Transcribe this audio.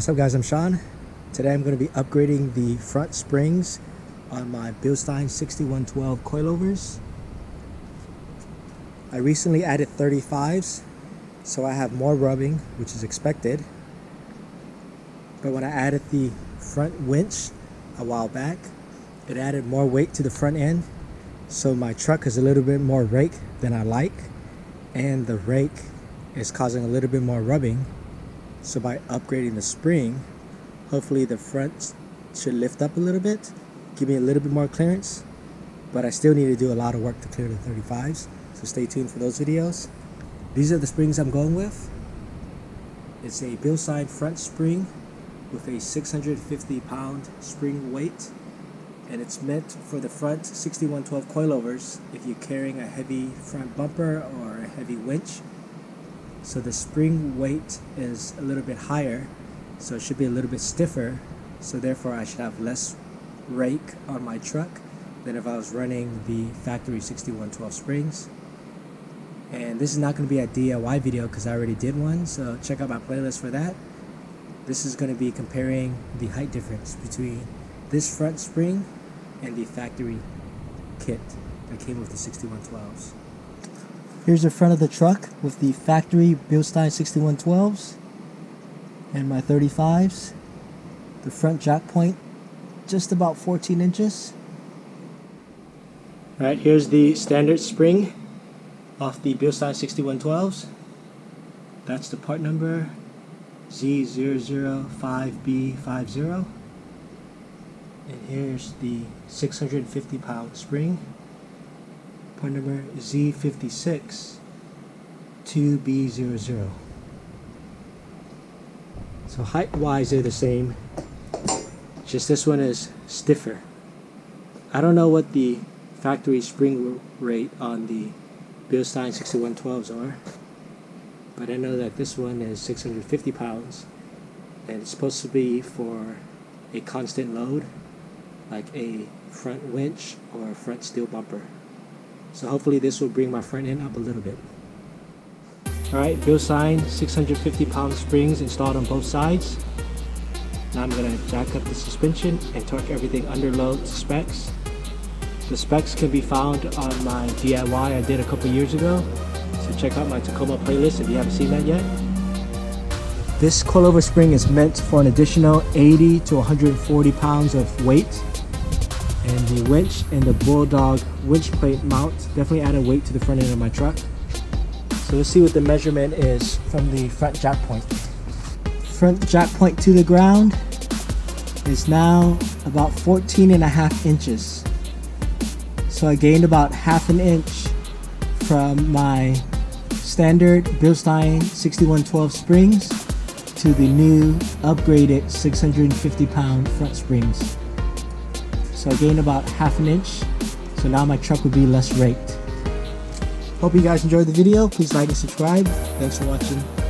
What's up guys, I'm Sean. Today I'm going to be upgrading the front springs on my Bilstein 6112 coilovers. I recently added 35s, so I have more rubbing, which is expected. But when I added the front winch a while back, it added more weight to the front end, so my truck is a little bit more rake than I like, and the rake is causing a little bit more rubbing. So by upgrading the spring, hopefully the front should lift up a little bit, give me a little bit more clearance, but I still need to do a lot of work to clear the 35s, so stay tuned for those videos. These are the springs I'm going with. It's a Bilstein front spring with a 650 pound spring weight, and it's meant for the front 6112 coilovers if you're carrying a heavy front bumper or a heavy winch. So the spring weight is a little bit higher, so it should be a little bit stiffer, so therefore I should have less rake on my truck than if I was running the factory 6112 springs. And this is not going to be a DIY video because I already did one, so check out my playlist for that. This is going to be comparing the height difference between this front spring and the factory kit that came with the 6112s. Here's the front of the truck with the factory Bilstein 6112s and my 35s. The front jack point just about 14 inches. Alright, here's the standard spring off the Bilstein 6112s. That's the part number Z005B50. And here's the 650 pound spring. Part number Z56 2B00. So height wise they're the same, just this one is stiffer. I don't know what the factory spring rate on the Bilstein 6112s are, but I know that this one is 650 pounds and it's supposed to be for a constant load like a front winch or a front steel bumper. So hopefully this will bring my front end up a little bit. Alright, Bilstein 650 pound springs installed on both sides. Now I'm going to jack up the suspension and torque everything under load to specs. The specs can be found on my DIY I did a couple years ago, so check out my Tacoma playlist if you haven't seen that yet. This coilover spring is meant for an additional 80 to 140 pounds of weight. And the winch and the Bulldog winch plate mount definitely added weight to the front end of my truck. So let's see what the measurement is from the front jack point. Front jack point to the ground is now about 14.5 inches. So I gained about half an inch from my standard Bilstein 6112 springs to the new upgraded 650 pound front springs. So I gained about half an inch, so now my truck would be less raked. Hope you guys enjoyed the video. Please like and subscribe. Thanks for watching.